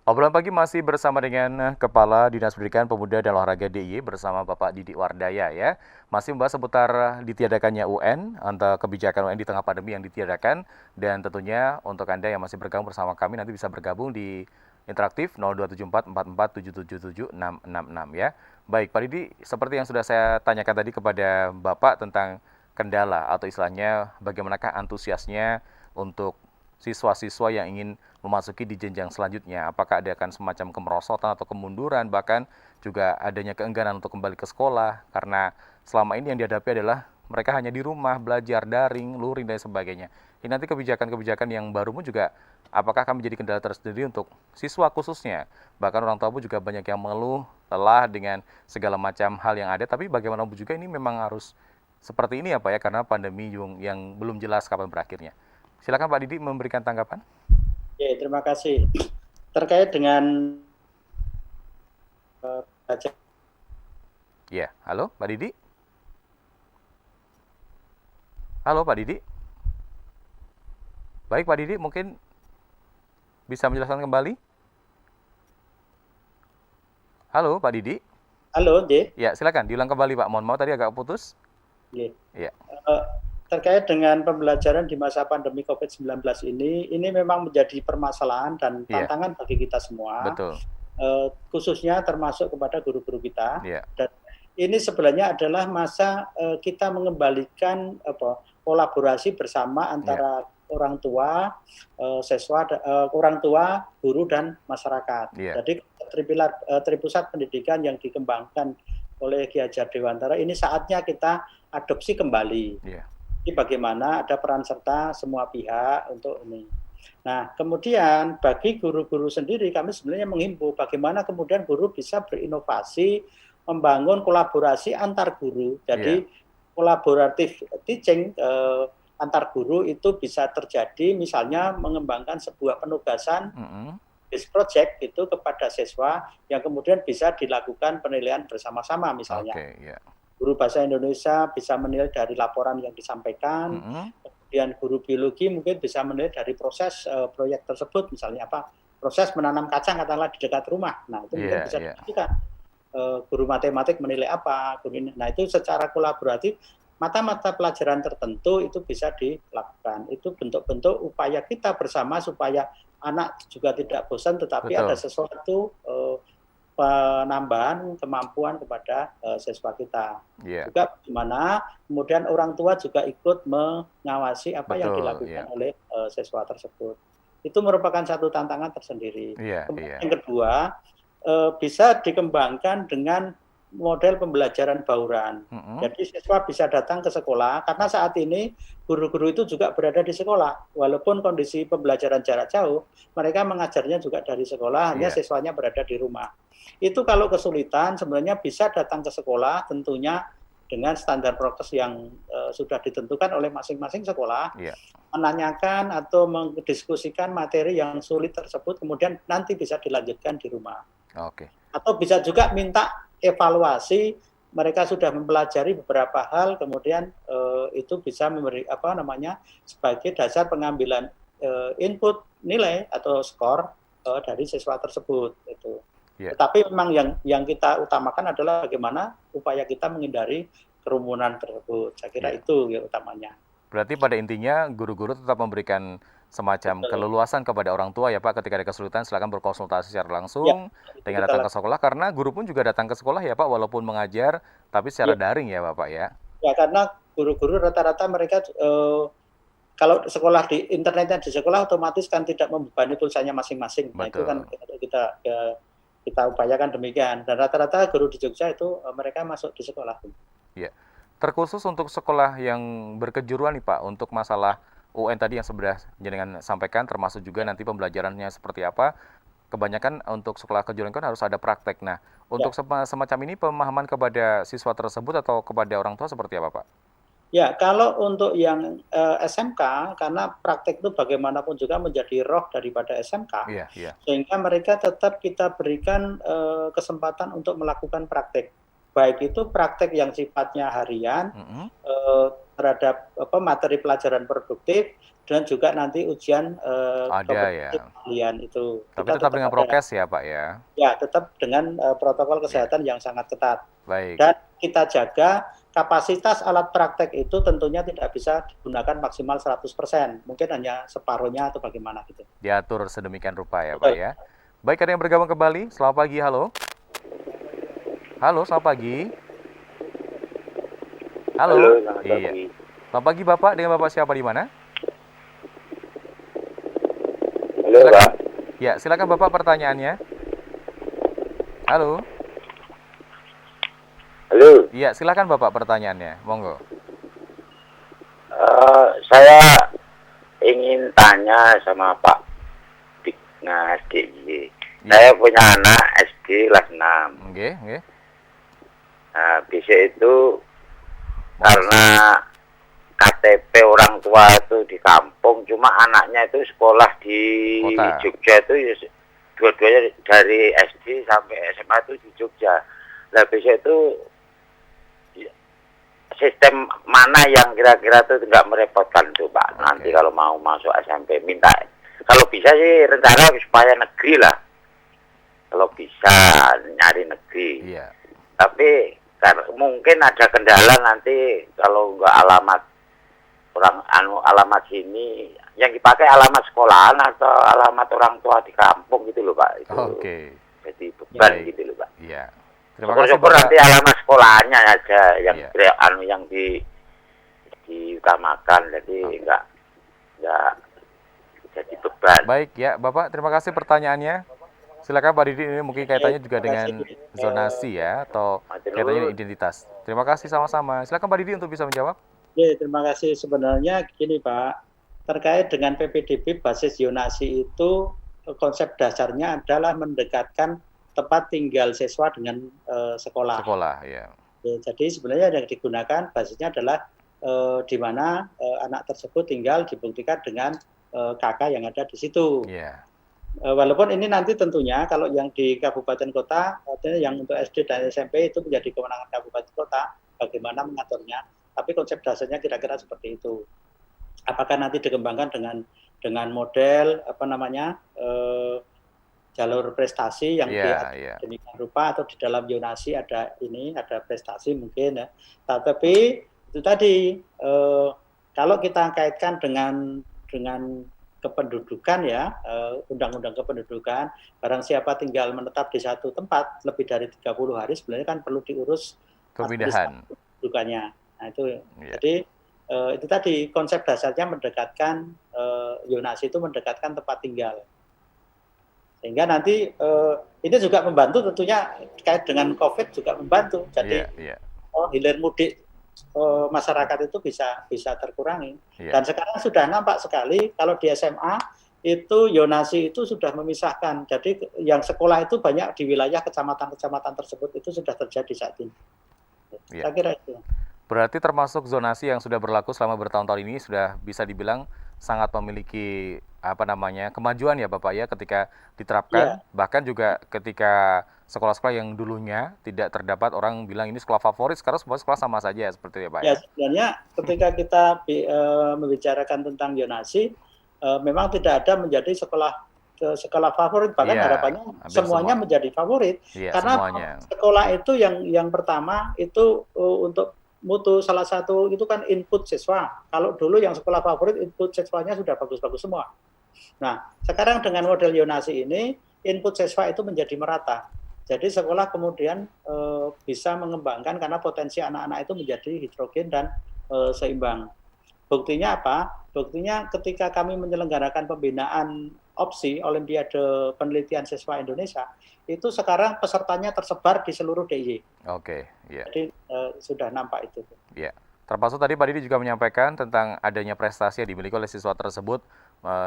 Obrolan pagi masih bersama dengan Kepala Dinas Pendidikan Pemuda dan Olahraga DIY bersama Bapak Didik Wardaya ya. Masih membahas seputar ditiadakannya UN, antara kebijakan UN di tengah pandemi yang ditiadakan, dan tentunya untuk Anda yang masih bergabung bersama kami nanti bisa bergabung di interaktif 027444777666 ya. Baik Pak Didi, seperti yang sudah saya tanyakan tadi kepada Bapak tentang kendala atau istilahnya bagaimanakah antusiasnya untuk siswa-siswa yang ingin memasuki di jenjang selanjutnya. Apakah ada akan semacam kemerosotan atau kemunduran, bahkan juga adanya keengganan untuk kembali ke sekolah, karena selama ini yang dihadapi adalah mereka hanya di rumah, belajar daring, luring, dan sebagainya. Ini nanti kebijakan-kebijakan yang baru pun juga apakah akan menjadi kendala tersendiri untuk siswa khususnya. Bahkan orang tua pun juga banyak yang mengeluh, lelah dengan segala macam hal yang ada, tapi bagaimanapun juga ini memang harus seperti ini ya Pak ya, karena pandemi yang belum jelas kapan berakhirnya. Silakan Pak Didi memberikan tanggapan. Oke, terima kasih. Terkait dengan belajar. Ya, halo Pak Didi. Halo Pak Didi. Baik Pak Didi, mungkin bisa menjelaskan kembali. Halo Pak Didi. Halo, J. Ya, silakan diulang kembali Pak. Mohon maaf tadi agak putus. J. Ya, Terkait dengan pembelajaran di masa pandemi COVID-19 ini memang menjadi permasalahan dan iya, tantangan bagi kita semua, betul. khususnya termasuk kepada guru-guru kita. Iya, Dan ini sebenarnya adalah masa kita mengembalikan kolaborasi bersama iya, antara orang tua, siswa, orang tua, guru dan masyarakat. iya, Jadi tripusat pendidikan yang dikembangkan oleh Ki Hajar Dewantara ini saatnya kita adopsi kembali. iya, Ini bagaimana ada peran serta semua pihak untuk ini. Nah, kemudian bagi guru-guru sendiri kami sebenarnya menghimbau bagaimana kemudian guru bisa berinovasi, membangun kolaborasi antar guru. iya. Jadi kolaboratif teaching antar guru itu bisa terjadi misalnya mengembangkan sebuah penugasan Mm-mm. project itu kepada siswa yang kemudian bisa dilakukan penilaian bersama-sama misalnya. Oke, iya. Guru bahasa Indonesia bisa menilai dari laporan yang disampaikan, Mm-mm. kemudian guru biologi mungkin bisa menilai dari proses proyek tersebut, misalnya apa, proses menanam kacang katakanlah di dekat rumah. Nah, itu mungkin Iya, bisa iya. dilakukan. Guru matematik menilai apa, nah itu secara kolaboratif mata-mata pelajaran tertentu itu bisa dilakukan. Itu bentuk-bentuk upaya kita bersama supaya anak juga tidak bosan, tetapi ada Betul. sesuatu penambahan kemampuan kepada siswa kita. Iya, Juga bagaimana kemudian orang tua juga ikut mengawasi apa yang betul. dilakukan Iya, oleh siswa tersebut. Itu merupakan satu tantangan tersendiri. iya, Kemudian iya. yang kedua, bisa dikembangkan dengan model pembelajaran bauran. Mm-mm. Jadi siswa bisa datang ke sekolah karena saat ini guru-guru itu juga berada di sekolah. Walaupun kondisi pembelajaran jarak jauh, mereka mengajarnya juga dari sekolah, hanya Iya, siswanya berada di rumah. Itu kalau kesulitan sebenarnya bisa datang ke sekolah tentunya dengan standar prokes yang sudah ditentukan oleh masing-masing sekolah, iya. menanyakan atau mendiskusikan materi yang sulit tersebut, kemudian nanti bisa dilanjutkan di rumah. Oke. Atau bisa juga minta evaluasi, mereka sudah mempelajari beberapa hal, kemudian itu bisa memberi sebagai dasar pengambilan input nilai atau skor dari siswa tersebut. Itu. Iya. Tetapi memang yang kita utamakan adalah bagaimana upaya kita menghindari kerumunan tersebut. Saya kira Iya. itu ya utamanya. Berarti pada intinya guru-guru tetap memberikan semacam Betul. keleluasan kepada orang tua ya Pak, ketika ada kesulitan silakan berkonsultasi secara Ya, langsung itu dengan kita datang ke lakukan. sekolah, karena guru pun juga datang ke sekolah ya Pak, walaupun mengajar tapi secara Ya, daring ya Bapak ya. ya karena guru-guru rata-rata mereka kalau sekolah di internetnya di sekolah otomatis kan tidak membebani pulsanya masing-masing. Nah, itu kan Betul. kita upayakan demikian. Dan rata-rata guru di Jogja itu mereka masuk di sekolah. Ya. Terkhusus untuk sekolah yang berkejuruan nih Pak, untuk masalah UN tadi yang sudah jenengan sampaikan, termasuk juga nanti pembelajarannya seperti apa. Kebanyakan untuk sekolah kejuruan kan harus ada praktek. Nah, untuk Ya. semacam ini pemahaman kepada siswa tersebut atau kepada orang tua seperti apa Pak? Ya, kalau untuk yang SMK, karena praktek itu bagaimanapun juga menjadi roh daripada SMK, Iya, iya. sehingga mereka tetap kita berikan kesempatan untuk melakukan praktek. Baik itu praktek yang sifatnya harian, Mm-mm. terhadap materi pelajaran produktif dan juga nanti ujian Ada ya. keahlian itu. Tapi Kita tetap dengan ada, prokes ya Pak ya? ya tetap dengan protokol Ya. kesehatan yang sangat ketat. Baik. Dan kita jaga kapasitas alat praktek itu tentunya tidak bisa digunakan maksimal 100%, mungkin hanya separuhnya atau bagaimana gitu. Diatur sedemikian rupa ya Pak Betul. ya. Baik, ada yang bergabung kembali. Selamat pagi, halo. Halo, selamat pagi. Halo. Halo, selamat Iya. pagi. Selamat pagi Bapak, dengan Bapak siapa di mana? Halo, Silakan. Pak. Ya, silakan Bapak pertanyaannya. Halo. Halo. Iya, silakan Bapak pertanyaannya. Monggo. Saya ingin tanya sama Pak Dignas DIY. Ya. Saya punya anak SD kelas 6. Nggih, nggih. Nah, bisa itu karena KTP orang tua itu di kampung, cuma anaknya itu sekolah di Kota. Jogja itu ya, dua-duanya dari SD sampai SMA itu di Jogja. Nah, bisa itu sistem mana yang kira-kira itu nggak merepotkan tuh Pak. Oke. Nanti kalau mau masuk SMP minta, kalau bisa sih rencana supaya negeri lah, kalau bisa nyari negeri. Iya. Tapi mungkin ada kendala nanti kalau nggak alamat alamat sini yang dipakai alamat sekolahan atau alamat orang tua di kampung gitu loh Pak. Itu Oke. jadi beban Baik. gitu loh Pak. Iya. Terima kasih Syukur-syukur Bapak. nanti alamat sekolahannya aja yang Iya. yang diutamakan, jadi nggak jadi beban. Baik ya, Bapak. Terima kasih pertanyaannya. Silakan Pak Didi, ini mungkin kaitannya juga dengan zonasi ya, atau kaitannya dengan identitas. Terima kasih sama-sama. Silakan Pak Didi untuk bisa menjawab. Ya, terima kasih. Sebenarnya gini Pak, terkait dengan PPDB basis zonasi itu konsep dasarnya adalah mendekatkan tempat tinggal siswa dengan sekolah. Sekolah, ya. Ya, jadi sebenarnya yang digunakan basisnya adalah di mana anak tersebut tinggal dibuktikan dengan kakak yang ada di situ. Iya. Walaupun ini nanti tentunya kalau yang di kabupaten kota, artinya yang untuk SD dan SMP itu menjadi kewenangan kabupaten kota, bagaimana mengaturnya. Tapi konsep dasarnya kira-kira seperti itu. Apakah nanti dikembangkan dengan model jalur prestasi yang demikian rupa, atau di dalam zonasi ada prestasi mungkin ya. Tapi itu tadi kalau kita kaitkan dengan kependudukan ya, undang-undang kependudukan, barang siapa tinggal menetap di satu tempat lebih dari 30 hari sebenarnya kan perlu diurus pemindahan kependudukannya. Nah itu jadi itu tadi konsep dasarnya mendekatkan zonasi itu mendekatkan tempat tinggal. Sehingga nanti ini juga membantu tentunya terkait dengan COVID juga membantu. Jadi hilir mudik masyarakat itu bisa terkurangi. Dan sekarang sudah nampak sekali kalau di SMA itu zonasi itu sudah memisahkan. Jadi yang sekolah itu banyak di wilayah kecamatan-kecamatan tersebut itu sudah terjadi saat ini. Saya kira itu. Berarti termasuk zonasi yang sudah berlaku selama bertahun-tahun ini sudah bisa dibilang sangat memiliki kemajuan ya Bapak ya ketika diterapkan. Bahkan juga ketika sekolah-sekolah yang dulunya tidak terdapat orang bilang ini sekolah favorit, sekarang semua sekolah sama saja seperti itu ya Pak ya. Sebenarnya ketika kita membicarakan tentang zonasi, memang tidak ada menjadi sekolah favorit, bahkan harapannya semuanya menjadi favorit. Karena semuanya. Sekolah itu yang pertama itu untuk mutu salah satu itu kan input siswa. Kalau dulu yang sekolah favorit input siswanya sudah bagus-bagus semua. Nah, sekarang dengan model zonasi ini input siswa itu menjadi merata. Jadi sekolah kemudian bisa mengembangkan karena potensi anak-anak itu menjadi heterogen dan seimbang. Buktinya apa? Buktinya ketika kami menyelenggarakan pembinaan opsi Olimpiade Penelitian Siswa Indonesia, itu sekarang pesertanya tersebar di seluruh DIY. Oke, ya. Jadi sudah nampak itu. Ya. Termasuk tadi Pak Didi juga menyampaikan tentang adanya prestasi yang dimiliki oleh siswa tersebut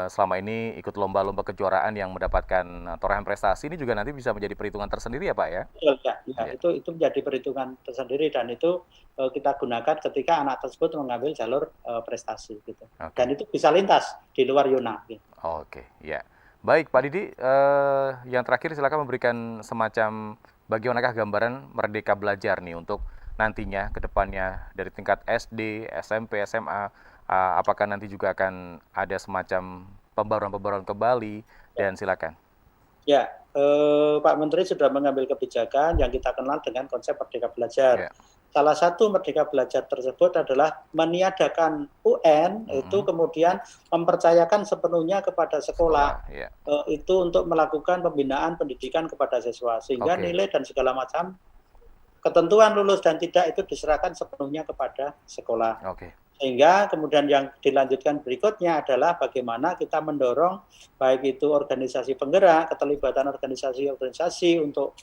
selama ini ikut lomba-lomba kejuaraan yang mendapatkan torehan prestasi, ini juga nanti bisa menjadi perhitungan tersendiri ya Pak ya? Betul ya. Itu menjadi perhitungan tersendiri dan itu kita gunakan ketika anak tersebut mengambil jalur prestasi gitu. Dan itu bisa lintas di luar Yona. Gitu. Oke, ya. Baik Pak Didi, yang terakhir silakan memberikan semacam bagaimanakah gambaran Merdeka Belajar nih untuk nantinya ke depannya dari tingkat SD, SMP, SMA, apakah nanti juga akan ada semacam pembaruan-pembaruan kembali, dan silakan. Ya, Pak Menteri sudah mengambil kebijakan yang kita kenal dengan konsep Merdeka Belajar. Ya. Salah satu Merdeka Belajar tersebut adalah meniadakan UN, itu kemudian mempercayakan sepenuhnya kepada sekolah, Ya. itu untuk melakukan pembinaan pendidikan kepada siswa, sehingga nilai dan segala macam ketentuan lulus dan tidak itu diserahkan sepenuhnya kepada sekolah. Sehingga kemudian yang dilanjutkan berikutnya adalah bagaimana kita mendorong baik itu organisasi penggerak, keterlibatan organisasi-organisasi untuk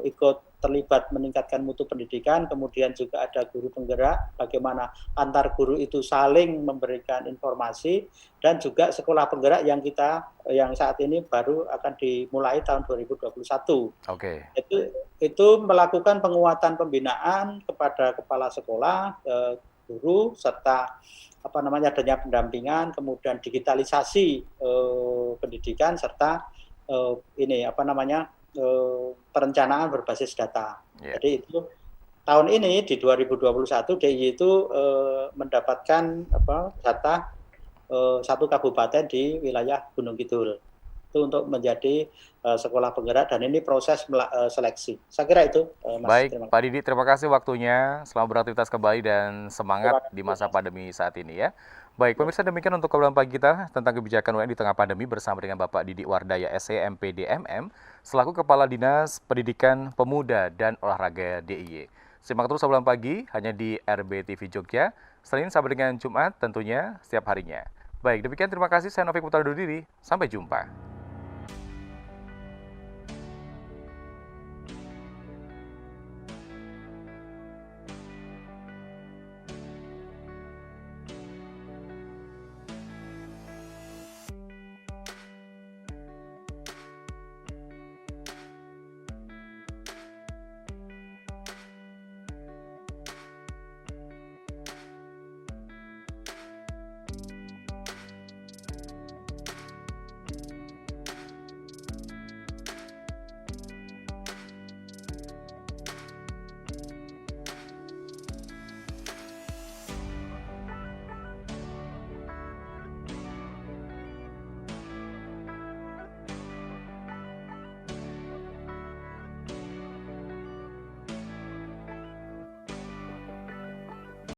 ikut terlibat meningkatkan mutu pendidikan, kemudian juga ada guru penggerak, bagaimana antar guru itu saling memberikan informasi, dan juga sekolah penggerak yang saat ini baru akan dimulai tahun 2021. Itu melakukan penguatan pembinaan kepada kepala sekolah, guru, serta adanya pendampingan, kemudian digitalisasi pendidikan, serta perencanaan berbasis data. Jadi itu tahun ini di 2021 DIY itu mendapatkan data satu kabupaten di wilayah Gunung Kidul itu untuk menjadi sekolah penggerak, dan ini proses seleksi. Saya kira itu, Mas. Baik, Pak Didi, terima kasih waktunya. Selamat beraktivitas kembali dan semangat di masa pandemi saat ini ya. Baik, pemirsa, demikian untuk obrolan pagi kita tentang kebijakan UN di tengah pandemi bersama dengan Bapak Didi Wardaya, SE, MPD, MM, selaku Kepala Dinas Pendidikan Pemuda dan Olahraga DIY. Simak terus obrolan pagi hanya di RBTV Jogja, Senin sampai dengan Jumat tentunya setiap harinya. Baik, demikian terima kasih. Saya Novik Putra undur diri. Sampai jumpa.